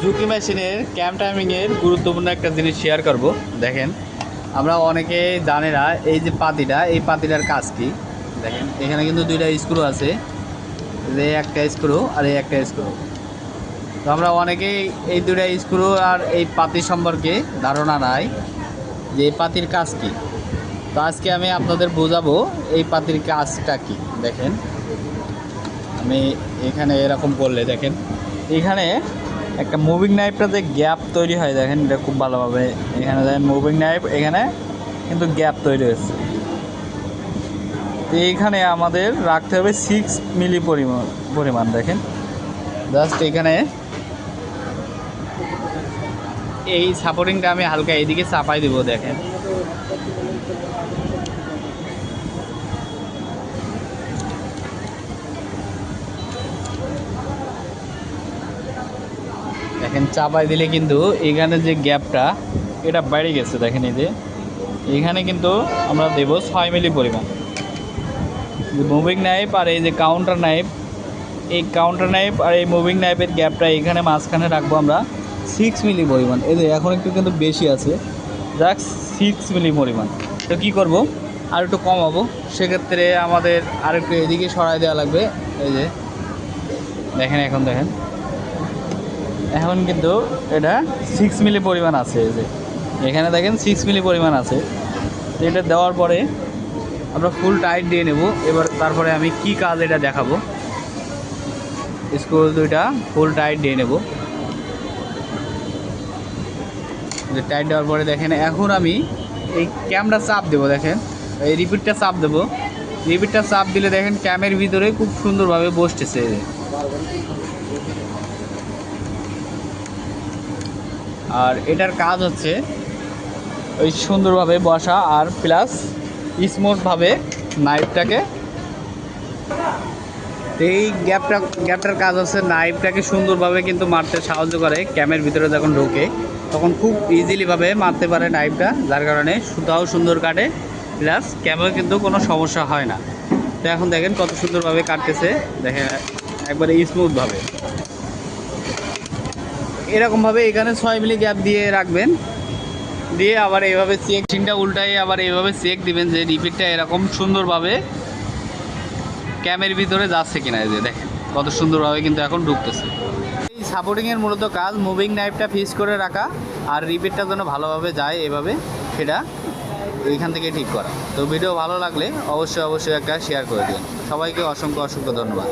ঝুঁকি মেশিনের ক্যাম টাইমিংয়ের গুরুত্বপূর্ণ একটা জিনিস শেয়ার করব। দেখেন, আমরা অনেকে জানে না এই যে পাতিটা, এই পাতিটার কাজ কি। দেখেন এখানে কিন্তু দুইটা স্ক্রু আছে, এই একটা স্ক্রু আর এই একটা স্ক্রু। তো আমরা অনেকেই এই দুইটা স্ক্রু আর এই পাতি সম্পর্কে ধারণা নাই যে এই পাতির কাজ কি। তো আজকে আমি আপনাদের বোঝাবো এই পাতির কাজটা কি। দেখেন আমি এখানে এরকম করলে দেখেন এখানে একটা মুভিং নাইফটা যে গ্যাপ তৈরি হয়, দেখেন এটা খুব ভালোভাবে এখানে দেখেন মুভিং নাইফ এখানে কিন্তু গ্যাপ তৈরি হয়েছে। তো এইখানে আমাদের রাখতে হবে 6 মিলি পরিমাণ। দেখেন জাস্ট এখানে এই সাপোর্টিংটা আমি হালকা এইদিকে চাপাই দিব। দেখেন দেখেন চাপাই দিলে কিন্তু এখানে যে গ্যাপটা এটা বেড়ে গেছে। দেখেন এই যে এখানে কিন্তু আমরা দেব 6 মিলি পরিমাণ। মুভিং নাইফ আর এই যে কাউন্টার নাইফ, এই কাউন্টার নাইফ আর এই মুভিং নাইফের গ্যাপটা এখানে মাঝখানে রাখবো আমরা 6 মিলি পরিমাণ। এই যে এখন একটু কিন্তু বেশি আছে, যাক 6 মিলি পরিমাণ। তো কী করব, আর একটু কমাবো, সেক্ষেত্রে আমাদের আর একটু এদিকে সরাই দেওয়া লাগবে। এই যে দেখেন এখন কিন্তু এটা 6 মিলি পরিমাণ আছে। এই যে এখানে দেখেন 6 মিলি পরিমাণ আছে। এটা দেওয়ার পরে আমরা ফুল টাইট দিয়ে নেব। এবার তারপরে আমি কি কাজ এটা দেখাবো। স্ক্রু দুইটা ফুল টাইট দিয়ে নেব। টাইট দেওয়ার পরে দেখেন এখন আমি এই ক্যামটা চাপ দেবো। দেখেন এই রিপিটটা চাপ দেবো। রিপিটটা চাপ দিলে দেখেন ক্যামের ভিতরে খুব সুন্দরভাবে বসতেছে। আর এটার কাজ হচ্ছে ওই সুন্দরভাবে বসা আর প্লাস স্মুথভাবে নাইফটাকে, এই গ্যাপটার কাজ হচ্ছে নাইফটাকে সুন্দরভাবে কিন্তু মারতে সাহায্য করে। ক্যামের ভিতরে যখন ঢোকে তখন খুব ইজিলিভাবে মারতে পারে নাইফটা, যার কারণে সুতাও সুন্দর কাটে, প্লাস ক্যামেও কিন্তু কোনো সমস্যা হয় না। তো এখন দেখেন কত সুন্দরভাবে কাটতেছে, দেখেন একবারে স্মুথভাবে। এরকমভাবে এখানে 6 মিলি গ্যাপ দিয়ে রাখবেন, দিয়ে আবার এইভাবে চেকটা উল্টাই আবার এইভাবে চেক দিবেন যে রিপিটটা এরকম সুন্দরভাবে ক্যামের ভিতরে যাচ্ছে কিনা। এই যে দেখেন কত সুন্দরভাবে কিন্তু এখন ঢুকতেছে। এই সাপোর্টিংয়ের মূলত কাজ মুভিং নাইফটা ফিক্স করে রাখা আর রিপিটটা যেন ভালোভাবে যায় এভাবে, সেটা এইখান থেকে ঠিক করা। তো ভিডিও ভালো লাগলে অবশ্যই একটা শেয়ার করে দিন। সবাইকে অসংখ্য ধন্যবাদ।